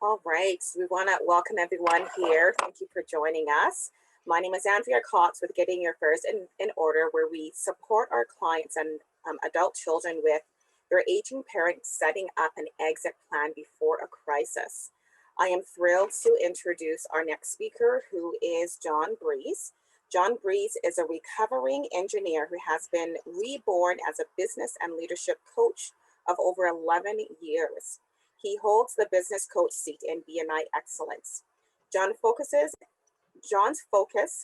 All right, so we want to welcome everyone here. Thank you for joining us. My name is Andrea Cox with Getting Your First in Order, where we support our clients and adult children with their aging parents setting up an exit plan before a crisis. I am thrilled to introduce our next speaker, who is John Breeze. John Breeze is a recovering engineer who has been reborn as a business and leadership coach of over 11 years. He holds the business coach seat in BNI Excellence. John's focus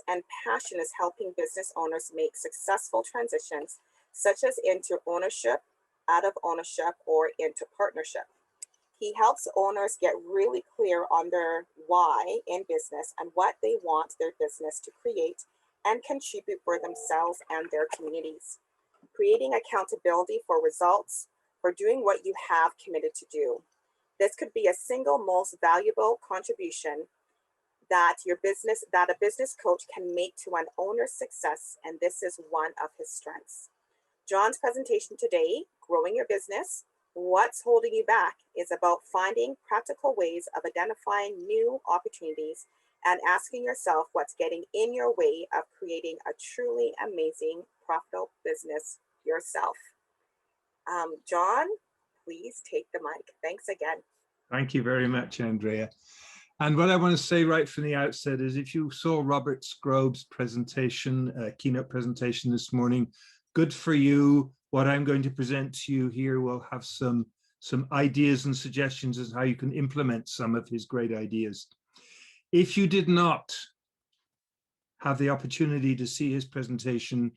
and passion is helping business owners make successful transitions, such as into ownership, out of ownership, or into partnership. He helps owners get really clear on their why in business and what they want their business to create and contribute for themselves and their communities. Creating accountability for results, for doing what you have committed to do. This could be a single most valuable contribution that a business coach can make to an owner's success, and this is one of his strengths. John's presentation today, Growing Your Business, What's Holding You Back, is about finding practical ways of identifying new opportunities and asking yourself what's getting in your way of creating a truly amazing, profitable business yourself. John, please take the mic. Thanks again. Thank you very much, Andrea. And what I want to say right from the outset is, if you saw Robert Scrobe's presentation, keynote presentation this morning, good for you. What I'm going to present to you here will have some ideas and suggestions as how you can implement some of his great ideas. If you did not have the opportunity to see his presentation,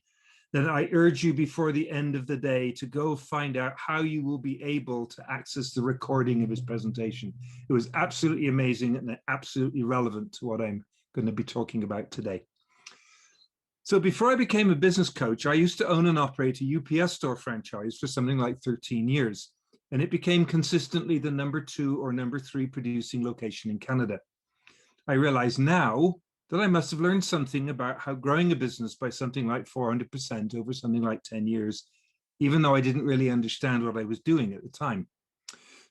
then I urge you before the end of the day to go find out how you will be able to access the recording of his presentation. It was absolutely amazing and absolutely relevant to what I'm going to be talking about today. So before I became a business coach, I used to own and operate a UPS store franchise for something like 13 years, and it became consistently the #2 or #3 producing location in Canada. I realize now that I must have learned something about how growing a business by something like 400% over something like 10 years, even though I didn't really understand what I was doing at the time.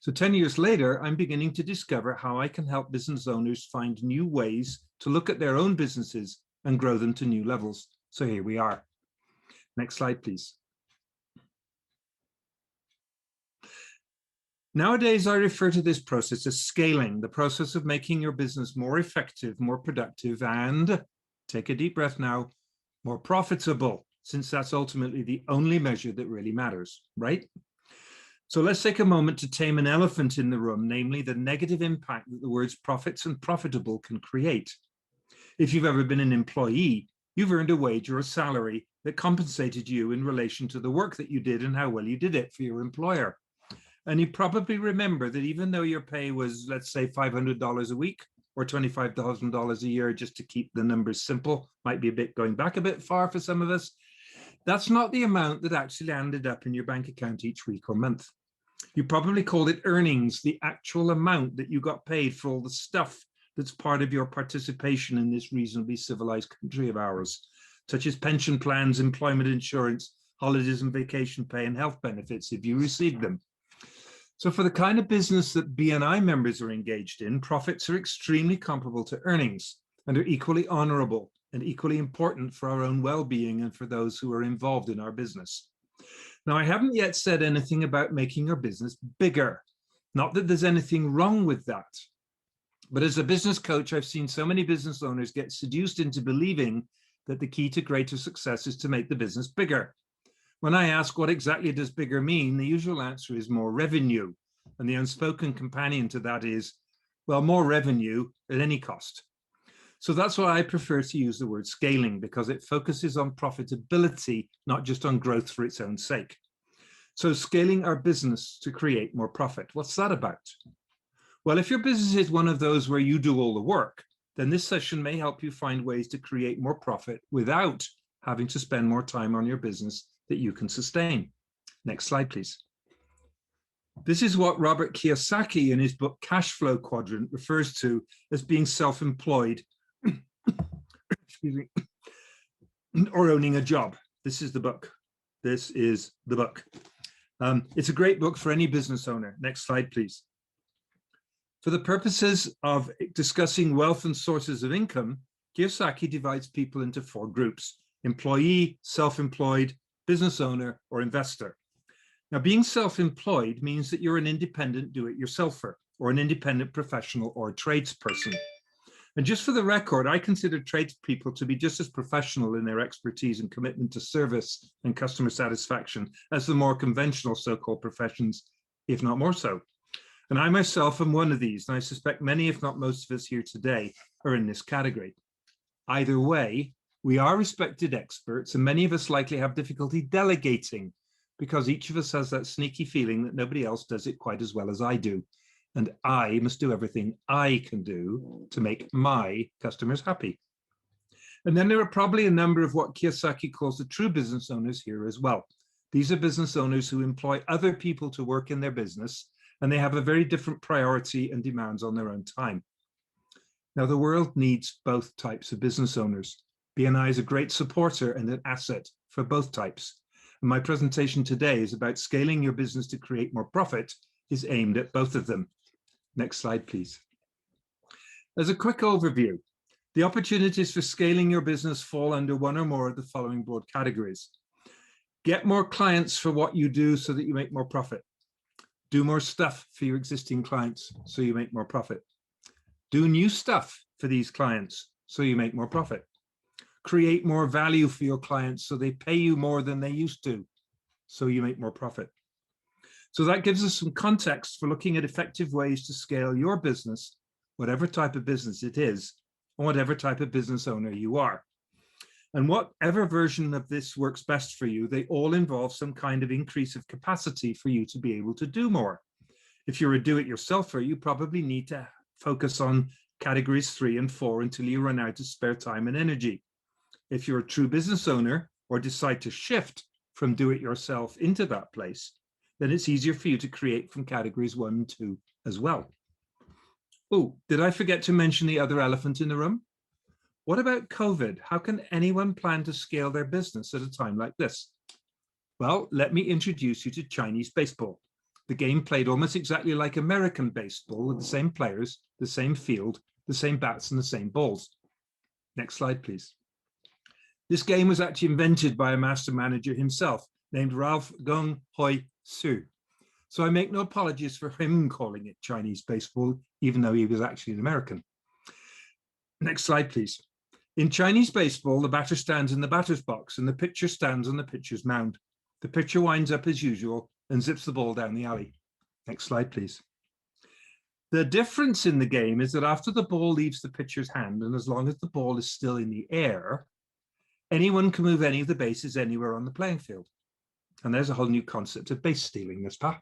So 10 years later, I'm beginning to discover how I can help business owners find new ways to look at their own businesses and grow them to new levels. So here we are. Next slide, please. Nowadays, I refer to this process as scaling, the process of making your business more effective, more productive, and, take a deep breath now, more profitable, since that's ultimately the only measure that really matters, right? So let's take a moment to tame an elephant in the room, namely the negative impact that the words profits and profitable can create. If you've ever been an employee, you've earned a wage or a salary that compensated you in relation to the work that you did and how well you did it for your employer. And you probably remember that even though your pay was, let's say, $500 a week or $25,000 a year, just to keep the numbers simple, might be a bit going back a bit far for some of us, that's not the amount that actually landed up in your bank account each week or month. You probably called it earnings, the actual amount that you got paid for all the stuff that's part of your participation in this reasonably civilized country of ours, such as pension plans, employment insurance, holidays and vacation pay, and health benefits if you received them. So for the kind of business that BNI members are engaged in, profits are extremely comparable to earnings and are equally honorable and equally important for our own well-being and for those who are involved in our business. Now, I haven't yet said anything about making our business bigger. Not that there's anything wrong with that. But as a business coach, I've seen so many business owners get seduced into believing that the key to greater success is to make the business bigger. When I ask what exactly does bigger mean, the usual answer is more revenue. And the unspoken companion to that is, well, more revenue at any cost. So that's why I prefer to use the word scaling, because it focuses on profitability, not just on growth for its own sake. So scaling our business to create more profit. What's that about? Well, if your business is one of those where you do all the work, then this session may help you find ways to create more profit without having to spend more time on your business that you can sustain. Next slide, please. This is what Robert Kiyosaki in his book Cash Flow Quadrant refers to as being self-employed excuse me, or owning a job. This is the book. This is the book. It's a great book for any business owner. Next slide, please. For the purposes of discussing wealth and sources of income, Jusqu'à divides people into 4 groups: employee, self-employed, business owner, or investor. Now, being self-employed means that you're an independent do-it-yourselfer or an independent professional or tradesperson. And just for the record, I consider tradespeople to be just as professional in their expertise and commitment to service and customer satisfaction as the more conventional so-called professions, if not more so. And I myself am one of these, and I suspect many, if not most of us here today, are in this category. Either way, we are respected experts, and many of us likely have difficulty delegating because each of us has that sneaky feeling that nobody else does it quite as well as I do. And I must do everything I can do to make my customers happy. And then there are probably a number of what Kiyosaki calls the true business owners here as well. These are business owners who employ other people to work in their business, and they have a very different priority and demands on their own time. Now, the world needs both types of business owners. BNI is a great supporter and an asset for both types. And my presentation today is about scaling your business to create more profit is aimed at both of them. Next slide, please. As a quick overview, the opportunities for scaling your business fall under one or more of the following broad categories. Get more clients for what you do so that you make more profit. Do more stuff for your existing clients so you make more profit. Do new stuff for these clients so you make more profit. Create more value for your clients so they pay you more than they used to so you make more profit. So that gives us some context for looking at effective ways to scale your business, whatever type of business it is, or whatever type of business owner you are. And whatever version of this works best for you, they all involve some kind of increase of capacity for you to be able to do more. If you're a do-it-yourselfer, you probably need to focus on categories 3 and 4 until you run out of spare time and energy. If you're a true business owner or decide to shift from do-it-yourself into that place, then it's easier for you to create from categories 1 and 2 as well. Oh, did I forget to mention the other elephant in the room? What about COVID? How can anyone plan to scale their business at a time like this? Well, let me introduce you to Chinese baseball. The game played almost exactly like American baseball with the same players, the same field, the same bats and the same balls. Next slide, please. This game was actually invented by a master manager himself named Ralph Gong Hoi Su. So I make no apologies for him calling it Chinese baseball, even though he was actually an American. Next slide, please. In Chinese baseball, the batter stands in the batter's box and the pitcher stands on the pitcher's mound. The pitcher winds up as usual and zips the ball down the alley. Next slide, please. The difference in the game is that after the ball leaves the pitcher's hand, and as long as the ball is still in the air, anyone can move any of the bases anywhere on the playing field. And there's a whole new concept of base stealing, n'est-ce pas?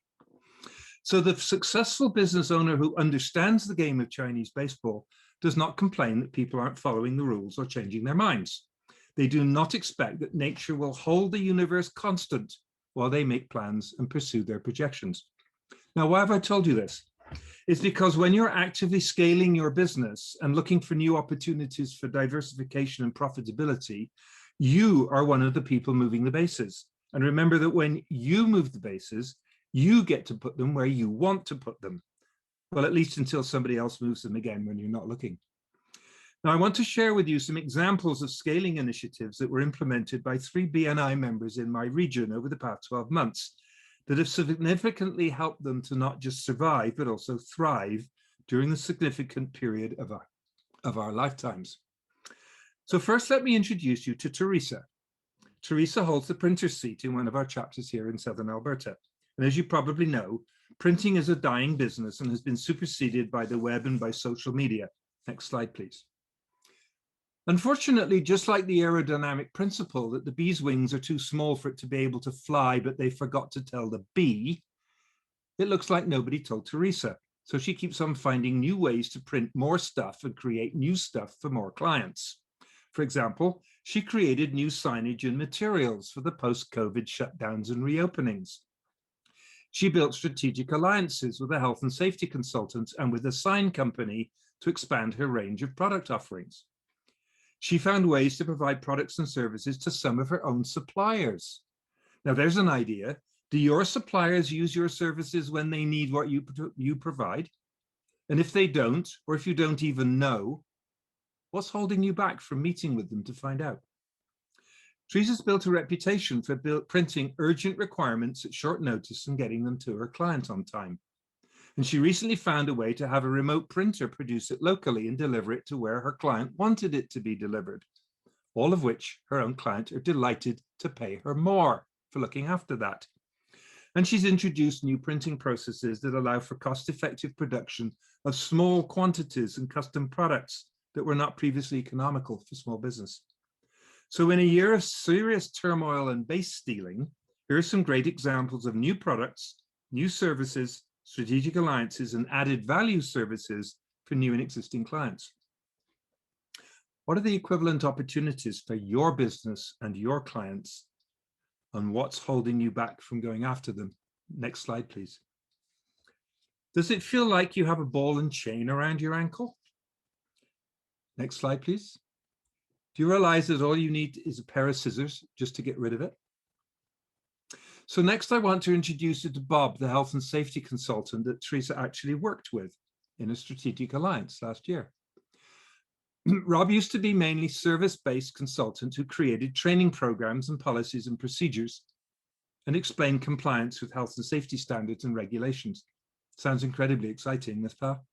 So the successful business owner who understands the game of Chinese baseball does not complain that people aren't following the rules or changing their minds. They do not expect that nature will hold the universe constant while they make plans and pursue their projections. Now, why have I told you this? It's because when you're actively scaling your business and looking for new opportunities for diversification and profitability, you are one of the people moving the bases. And remember that when you move the bases, you get to put them where you want to put them. Well, at least until somebody else moves them again when you're not looking. Now, I want to share with you some examples of scaling initiatives that were implemented by 3 BNI members in my region over the past 12 months that have significantly helped them to not just survive, but also thrive during the significant period of our lifetimes. So first, let me introduce you to Teresa. Teresa holds the printer's seat in one of our chapters here in Southern Alberta. And as you probably know, printing is a dying business and has been superseded by the web and by social media. Next slide, please. Unfortunately, just like the aerodynamic principle that the bee's wings are too small for it to be able to fly, but they forgot to tell the bee, it looks like nobody told Teresa. So she keeps on finding new ways to print more stuff and create new stuff for more clients. For example, she created new signage and materials for the post-COVID shutdowns and reopenings. She built strategic alliances with a health and safety consultant and with a sign company to expand her range of product offerings. She found ways to provide products and services to some of her own suppliers. Now there's an idea. Do your suppliers use your services when they need what you provide? And if they don't, or if you don't even know, what's holding you back from meeting with them to find out? Teresa's built a reputation for printing urgent requirements at short notice and getting them to her client on time. And she recently found a way to have a remote printer produce it locally and deliver it to where her client wanted it to be delivered. All of which her own client are delighted to pay her more for looking after that. And she's introduced new printing processes that allow for cost-effective production of small quantities and custom products that were not previously economical for small business. So in a year of serious turmoil and base stealing, here are some great examples of new products, new services, strategic alliances, and added value services for new and existing clients. What are the equivalent opportunities for your business and your clients, and what's holding you back from going after them? Next slide, please. Does it feel like you have a ball and chain around your ankle? Next slide, please. Do you realize that all you need is a pair of scissors just to get rid of it? So next, I want to introduce you to Bob, the health and safety consultant that Teresa actually worked with in a strategic alliance last year. Rob used to be mainly service-based consultant who created training programs and policies and procedures and explained compliance with health and safety standards and regulations. Sounds incredibly exciting, Miss Pal.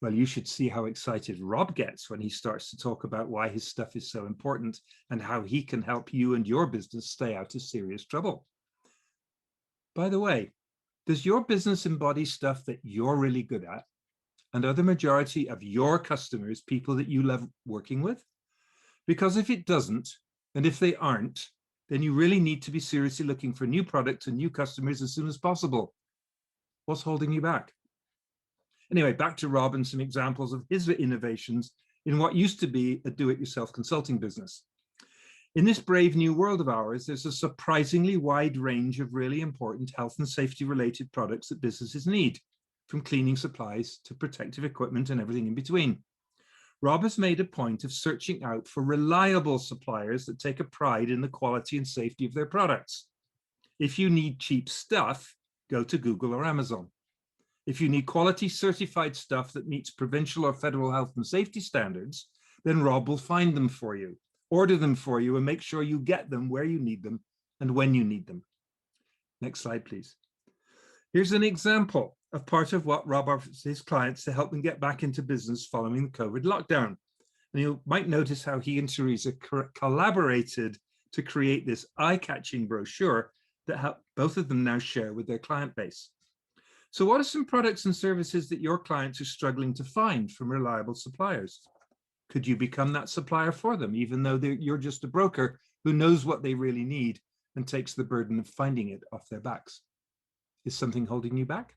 Well, you should see how excited Rob gets when he starts to talk about why his stuff is so important and how he can help you and your business stay out of serious trouble. By the way, does your business embody stuff that you're really good at? And are the majority of your customers people that you love working with? Because if it doesn't, and if they aren't, then you really need to be seriously looking for new products and new customers as soon as possible. What's holding you back? Anyway, back to Rob and some examples of his innovations in what used to be a do-it-yourself consulting business. In this brave new world of ours, there's a surprisingly wide range of really important health and safety related products that businesses need, from cleaning supplies to protective equipment and everything in between. Rob has made a point of searching out for reliable suppliers that take a pride in the quality and safety of their products. If you need cheap stuff, go to Google or Amazon. If you need quality certified stuff that meets provincial or federal health and safety standards, then Rob will find them for you, order them for you, and make sure you get them where you need them and when you need them. Next slide, please. Here's an example of part of what Rob offers his clients to help them get back into business following the COVID lockdown. And you might notice how he and Teresa collaborated to create this eye-catching brochure that both of them now share with their client base. So what are some products and services that your clients are struggling to find from reliable suppliers? Could you become that supplier for them, even though you're just a broker who knows what they really need and takes the burden of finding it off their backs? Is something holding you back?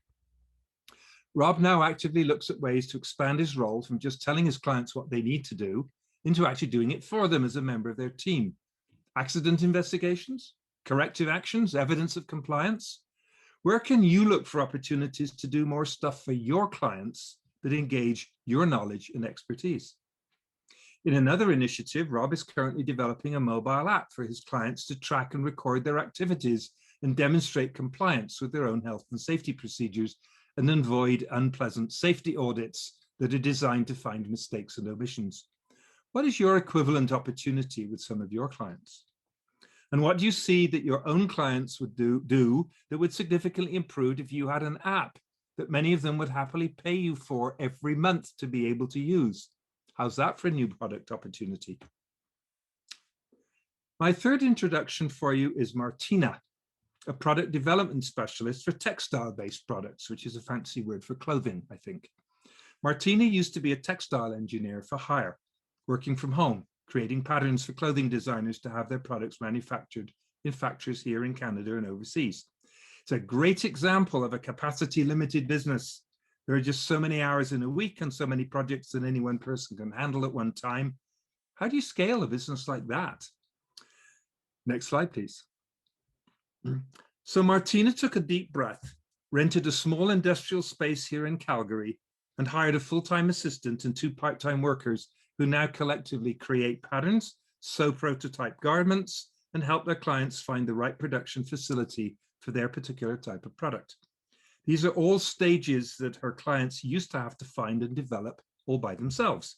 Rob now actively looks at ways to expand his role from just telling his clients what they need to do into actually doing it for them as a member of their team. Accident investigations, corrective actions, evidence of compliance. Where can you look for opportunities to do more stuff for your clients that engage your knowledge and expertise? In another initiative, Rob is currently developing a mobile app for his clients to track and record their activities and demonstrate compliance with their own health and safety procedures and avoid unpleasant safety audits that are designed to find mistakes and omissions. What is your equivalent opportunity with some of your clients? And what do you see that your own clients would do that would significantly improve if you had an app that many of them would happily pay you for every month to be able to use? How's that for a new product opportunity? My third introduction for you is Martina, a product development specialist for textile-based products, which is a fancy word for clothing, I think. Martina used to be a textile engineer for hire, working from home, creating patterns for clothing designers to have their products manufactured in factories here in Canada and overseas. It's a great example of a capacity limited business. There are just so many hours in a week and so many projects that any one person can handle at one time. How do you scale a business like that? Next slide, please. So Martina took a deep breath, rented a small industrial space here in Calgary, and hired a full-time assistant and 2 part-time workers who now collectively create patterns, sew prototype garments, and help their clients find the right production facility for their particular type of product. These are all stages that her clients used to have to find and develop all by themselves.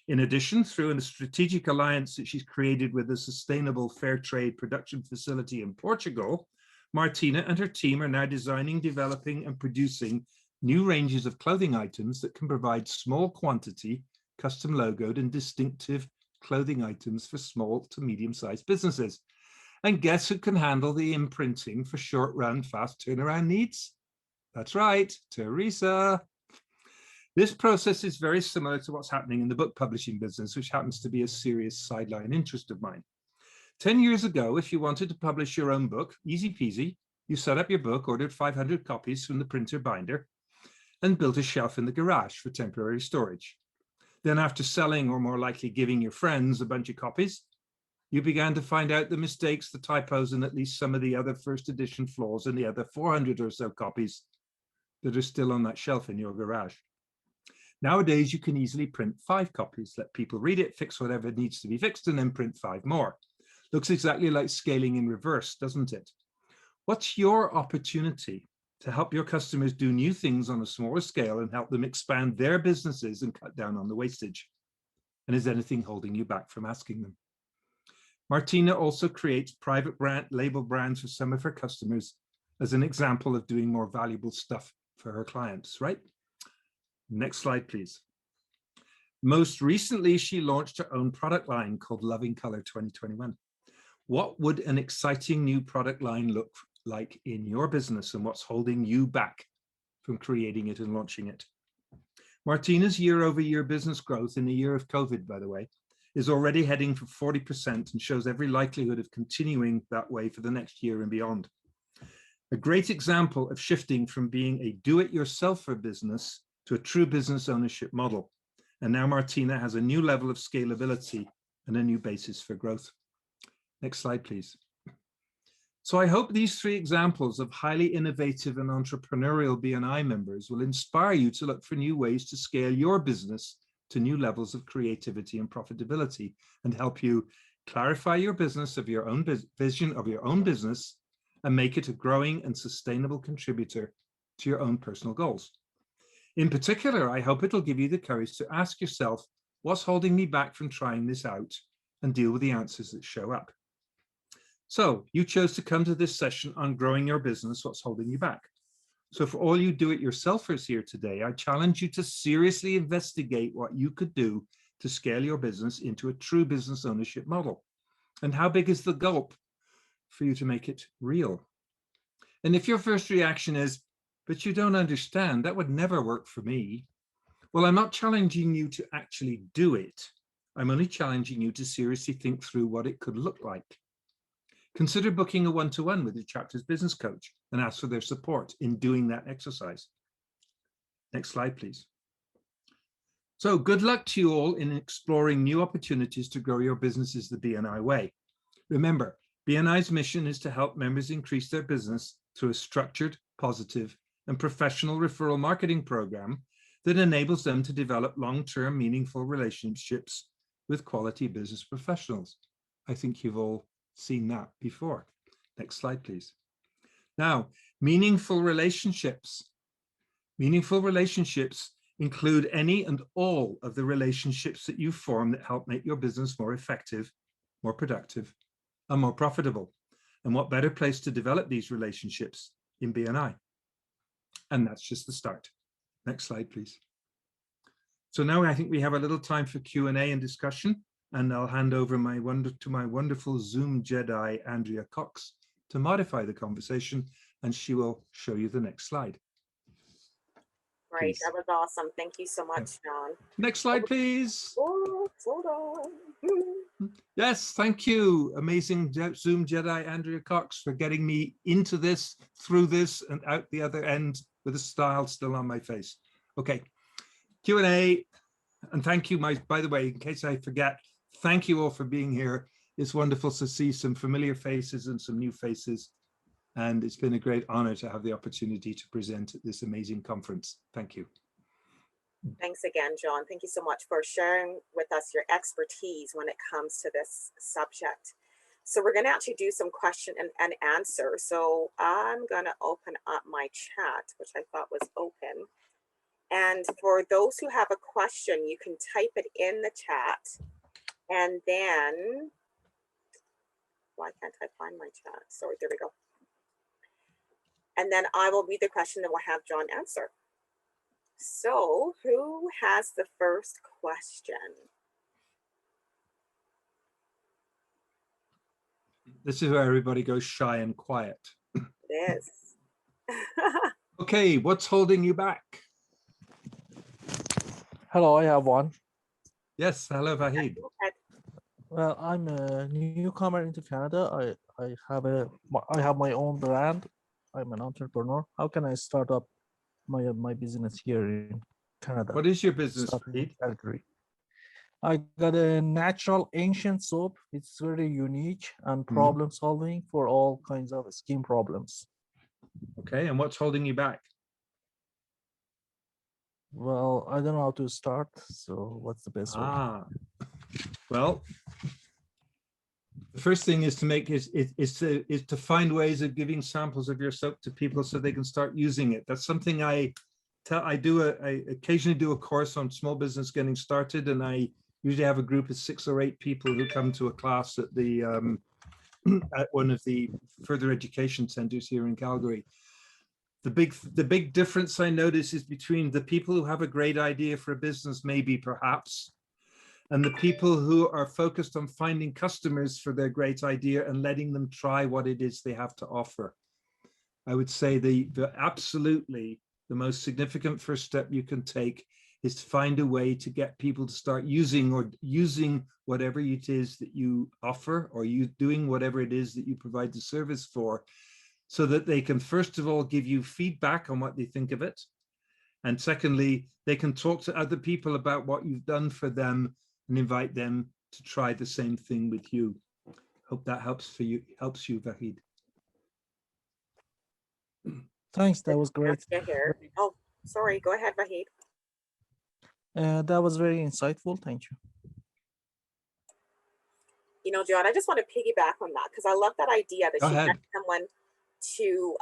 In addition, through a strategic alliance that she's created with a sustainable fair trade production facility in Portugal, Martina and her team are now designing, developing, and producing new ranges of clothing items that can provide small quantity, custom logoed, and distinctive clothing items for small to medium-sized businesses. And guess who can handle the imprinting for short-run, fast turnaround needs? That's right, Teresa. This process is very similar to what's happening in the book publishing business, which happens to be a serious sideline interest of mine. 10 years ago, if you wanted to publish your own book, easy peasy, you set up your book, ordered 500 copies from the printer binder, and built a shelf in the garage for temporary storage. Then after selling, or more likely giving your friends a bunch of copies, you began to find out the mistakes, the typos, and at least some of the other first edition flaws in the other 400 or so copies that are still on that shelf in your garage. Nowadays, you can easily print 5 copies, let people read it, fix whatever needs to be fixed, and then print 5 more. Looks exactly like scaling in reverse, doesn't it? What's your opportunity to help your customers do new things on a smaller scale and help them expand their businesses and cut down on the wastage? And is anything holding you back from asking them? Martina also creates private brand label brands for some of her customers as an example of doing more valuable stuff for her clients, right? Next slide, please. Most recently, she launched her own product line called Loving Color 2021. What would an exciting new product line look like in your business, and what's holding you back from creating it and launching it? Martina's year-over-year business growth in the year of COVID, by the way, is already heading for 40% and shows every likelihood of continuing that way for the next year and beyond. A great example of shifting from being a do-it-yourselfer business to a true business ownership model. And now Martina has a new level of scalability and a new basis for growth. Next slide, please. So I hope these 3 examples of highly innovative and entrepreneurial BNI members will inspire you to look for new ways to scale your business to new levels of creativity and profitability, and help you clarify your business of your own vision of your own business and make it a growing and sustainable contributor to your own personal goals. In particular, I hope it'll give you the courage to ask yourself, what's holding me back from trying this out, and deal with the answers that show up. So you chose to come to this session on growing your business, what's holding you back. So for all you do-it-yourselfers here today, I challenge you to seriously investigate what you could do to scale your business into a true business ownership model. And how big is the gulp for you to make it real? And if your first reaction is, but you don't understand, that would never work for me. Well, I'm not challenging you to actually do it. I'm only challenging you to seriously think through what it could look like. Consider booking a one-to-one with your chapter's business coach and ask for their support in doing that exercise. Next slide, please. So good luck to you all in exploring new opportunities to grow your businesses the BNI way. Remember, BNI's mission is to help members increase their business through a structured, positive, and professional referral marketing program that enables them to develop long-term, meaningful relationships with quality business professionals. I think you've all seen that before. Next slide, please. Now, meaningful relationships. Meaningful relationships include any and all of the relationships that you form that help make your business more effective, more productive, and more profitable. And what better place to develop these relationships in BNI? And that's just the start. Next slide, please. So now I think we have a little time for Q&A and discussion, and I'll hand over to my wonderful Zoom Jedi, Andrea Cox, to modify the conversation, and she will show you the next slide. Right, that was awesome. Thank you so much, John. Next slide, please. Oh, hold on. Yes, thank you. Amazing Zoom Jedi, Andrea Cox, for getting me into this, through this, and out the other end with a style still on my face. Okay, Q&A, and thank you, by the way, in case I forget, thank you all for being here. It's wonderful to see some familiar faces and some new faces. And it's been a great honor to have the opportunity to present at this amazing conference. Thank you. Thanks again, John. Thank you so much for sharing with us your expertise when it comes to this subject. So we're going to actually do some question and answer. So I'm going to open up my chat, which I thought was open. And for those who have a question, you can type it in the chat. And then, why can't I find my chat? Sorry, there we go. And then I will read the question and we'll have John answer. So who has the first question? This is where everybody goes shy and quiet. It is. Okay, what's holding you back? Hello, I have one. Yes, hello, Vahid. Well, I'm a newcomer into Canada. I have my own brand. I'm an entrepreneur. How can I start up my business here in Canada? What is your business, Starting Vahid? Calgary. I got a natural ancient soap. It's very unique and problem solving for all kinds of skin problems. Okay, and what's holding you back? Well, I don't know how to start. So what's the best way? Well, the first thing is to make is to find ways of giving samples of your soap to people so they can start using it. That's something I occasionally do a course on small business getting started, and I usually have a group of 6 or 8 people who come to a class at the at one of the further education centers here in Calgary. The big difference I notice is between the people who have a great idea for a business, maybe perhaps, and the people who are focused on finding customers for their great idea and letting them try what it is they have to offer. I would say the absolutely the most significant first step you can take is to find a way to get people to start using whatever it is that you offer, or you doing whatever it is that you provide the service for, so that they can first of all give you feedback on what they think of it. And secondly, they can talk to other people about what you've done for them and invite them to try the same thing with you. Hope that helps you, Vahid. Thanks, that was great. Oh, sorry, go ahead, Vahid. That was very insightful. Thank you. You know, John, I just want to piggyback on that because I love that idea that you get someone to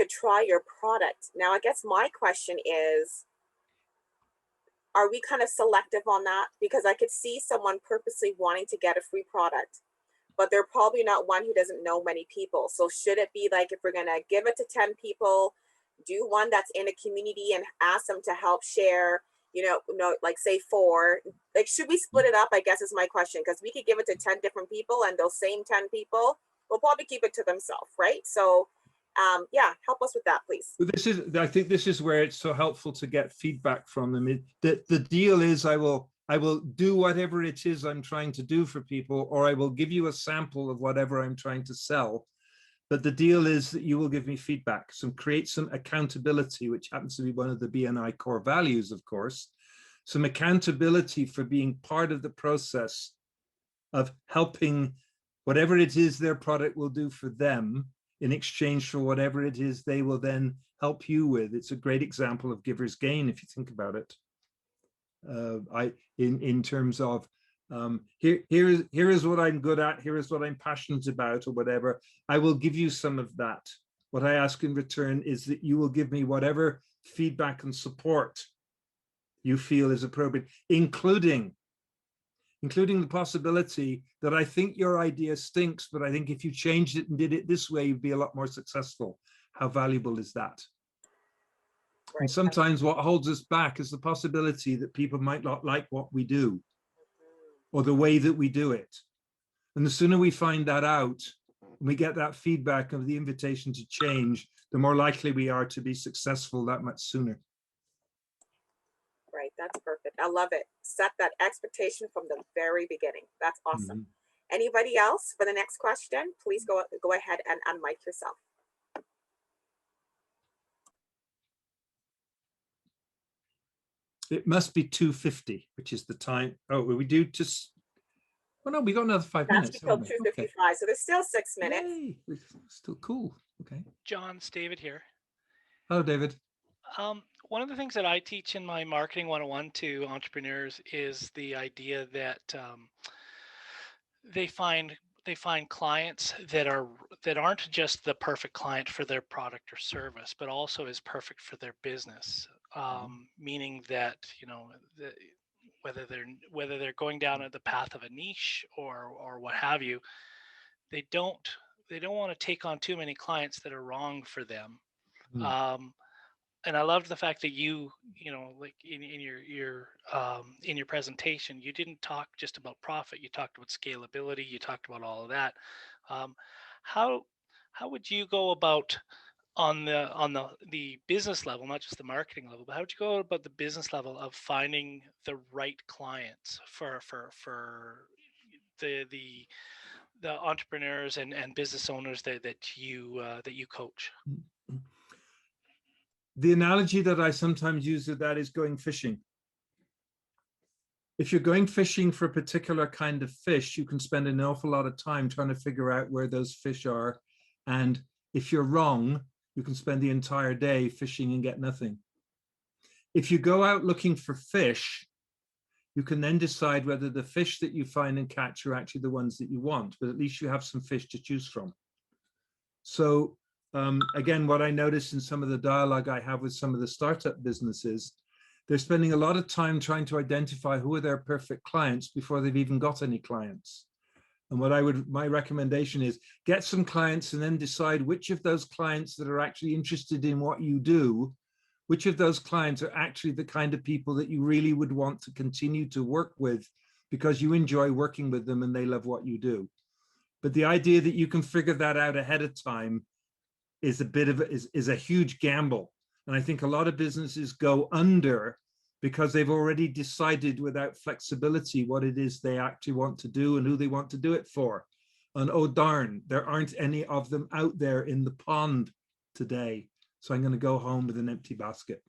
try your product. Now, I guess my question is, are we kind of selective on that? Because I could see someone purposely wanting to get a free product, but they're probably not one who doesn't know many people. So should it be like, if we're going to give it to 10 people, do one that's in a community and ask them to help share, like say 4, like, should we split it up? I guess is my question, because we could give it to 10 different people and those same 10 people will probably keep it to themselves, right? So yeah, help us with that, please. I think this is where it's so helpful to get feedback from them. The deal is I will do whatever it is I'm trying to do for people, or I will give you a sample of whatever I'm trying to sell. But the deal is that you will give me feedback, create some accountability, which happens to be one of the BNI core values, of course, some accountability for being part of the process of helping whatever it is their product will do for them in exchange for whatever it is they will then help you with. It's a great example of giver's gain, if you think about it. In terms of here is what I'm good at, here is what I'm passionate about, or whatever. I will give you some of that. What I ask in return is that you will give me whatever feedback and support you feel is appropriate, including the possibility that I think your idea stinks, but I think if you changed it and did it this way, you'd be a lot more successful. How valuable is that? Right. And sometimes what holds us back is the possibility that people might not like what we do or the way that we do it. And the sooner we find that out, and we get that feedback of the invitation to change, the more likely we are to be successful that much sooner. Right, that's perfect. I love it. Set that expectation from the very beginning. That's awesome. Anybody else for the next question? Please go ahead and unmic yourself. It must be 2:50, which is the time. Oh, we do just. Oh no, we got another 5 minutes. Until 2:55, okay. So there's still 6 minutes. Yay, still cool. Okay. John, it's David here. Hello, David. One of the things that I teach in my marketing 101 to entrepreneurs is the idea that they find clients that aren't just the perfect client for their product or service, but also is perfect for their business. Meaning that, you know, whether they're going down the path of a niche or what have you, they don't want to take on too many clients that are wrong for them. And I loved the fact that you know, like in your presentation, you didn't talk just about profit. You talked about scalability. You talked about all of that. How would you go about on the business level, not just the marketing level, but how would you go about the business level of finding the right clients for the entrepreneurs and business owners that you coach? The analogy that I sometimes use of that is going fishing. If you're going fishing for a particular kind of fish, you can spend an awful lot of time trying to figure out where those fish are. And if you're wrong, you can spend the entire day fishing and get nothing. If you go out looking for fish, you can then decide whether the fish that you find and catch are actually the ones that you want, but at least you have some fish to choose from. So again, what I notice in some of the dialogue I have with some of the startup businesses, they're spending a lot of time trying to identify who are their perfect clients before they've even got any clients. And my recommendation is get some clients and then decide which of those clients that are actually interested in what you do, which of those clients are actually the kind of people that you really would want to continue to work with because you enjoy working with them and they love what you do. But the idea that you can figure that out ahead of time is a huge gamble. And I think a lot of businesses go under because they've already decided without flexibility what it is they actually want to do and who they want to do it for. And oh darn, there aren't any of them out there in the pond today. So I'm going to go home with an empty basket.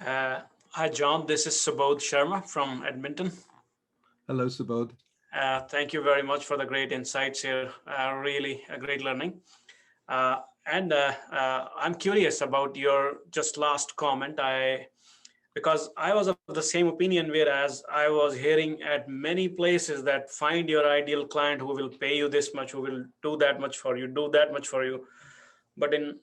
Hi, John. This is Subodh Sharma from Edmonton. Hello, Subodh. Thank you very much for the great insights here. Really a great learning. And I'm curious about your just last comment. Because I was of the same opinion, whereas I was hearing at many places that find your ideal client who will pay you this much, who will do that much for you, do that much for you. But in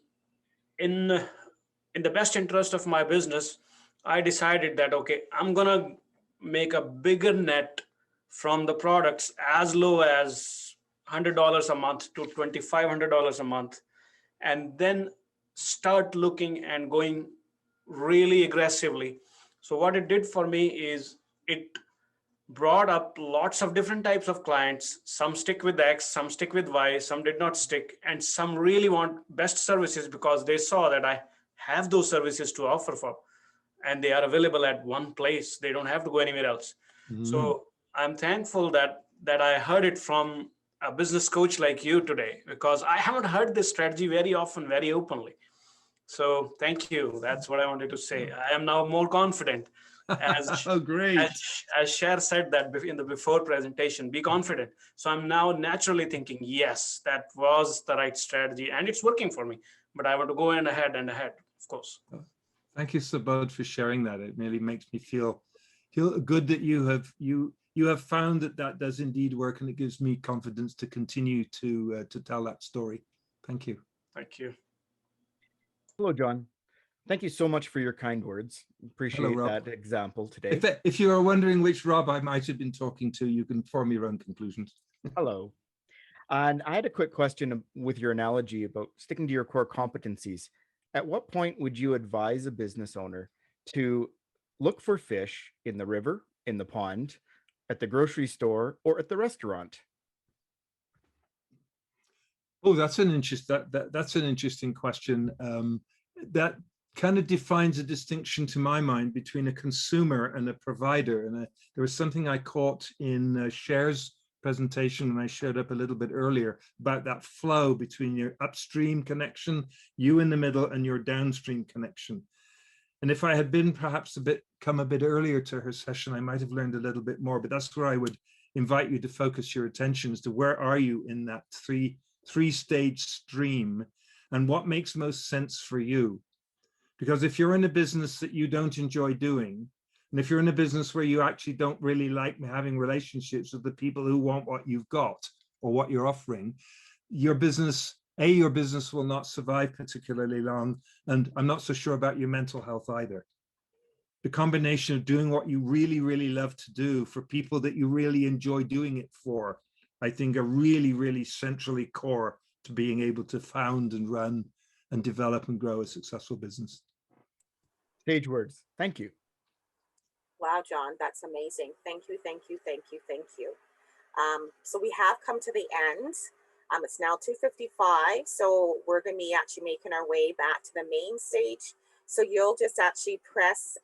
the best interest of my business, I decided that, okay, I'm gonna make a bigger net from the products as low as $100 a month to $2,500 a month, and then start looking and going really aggressively. So what it did for me is it brought up lots of different types of clients. Some stick with X, some stick with Y, some did not stick, and some really want best services because they saw that I have those services to offer for, and they are available at one place. They don't have to go anywhere else. So I'm thankful that I heard it from a business coach like you today, because I haven't heard this strategy very often, very openly. So thank you. That's what I wanted to say. I am now more confident. As, oh, great. As Cher said that in the before presentation, be confident. So I'm now naturally thinking, yes, that was the right strategy and it's working for me. But I want to go ahead, of course. Thank you, Subodh, for sharing that. It really makes me feel good that you have found that does indeed work, and it gives me confidence to continue to tell that story. Thank you. Thank you. Hello, John. Thank you so much for your kind words. Appreciate that example today. If you are wondering which Rob I might have been talking to, you can form your own conclusions. Hello. And I had a quick question with your analogy about sticking to your core competencies. At what point would you advise a business owner to look for fish in the river, in the pond, at the grocery store, or at the restaurant? Oh, that's an interesting question. That kind of defines a distinction to my mind between a consumer and a provider. And there was something I caught in Cher's presentation when I showed up a little bit earlier about that flow between your upstream connection, you in the middle, and your downstream connection. And if I had been perhaps come a bit earlier to her session, I might have learned a little bit more, but that's where I would invite you to focus your attention as to where are you in that three-stage stream and what makes most sense for you. Because if you're in a business that you don't enjoy doing, And if you're in a business where you actually don't really like having relationships with the people who want what you've got or what you're offering, your business will not survive particularly long. And I'm not so sure about your mental health either. The combination of doing what you really, really love to do for people that you really enjoy doing it for, I think are really, really centrally core to being able to found and run and develop and grow a successful business. Sage words. Thank you. Wow, John, that's amazing. Thank you, thank you, thank you, thank you. So we have come to the end. It's now 2:55, so we're going to be actually making our way back to the main stage. So you'll just actually press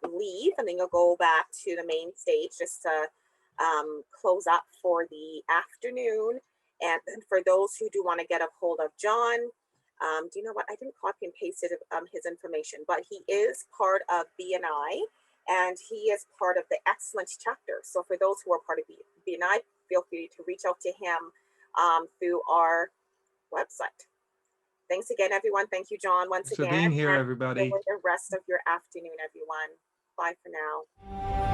leave, and then you'll go back to the main stage just to close up for the afternoon. And for those who do want to get a hold of John, do you know what? I didn't copy and paste his information, but he is part of BNI. And he is part of the excellence chapter. So for those who are part of BNI, feel free to reach out to him through our website. Thanks again, everyone. Thank you, John, once Thanks again. for being here, and everybody. enjoy the rest of your afternoon, everyone. Bye for now.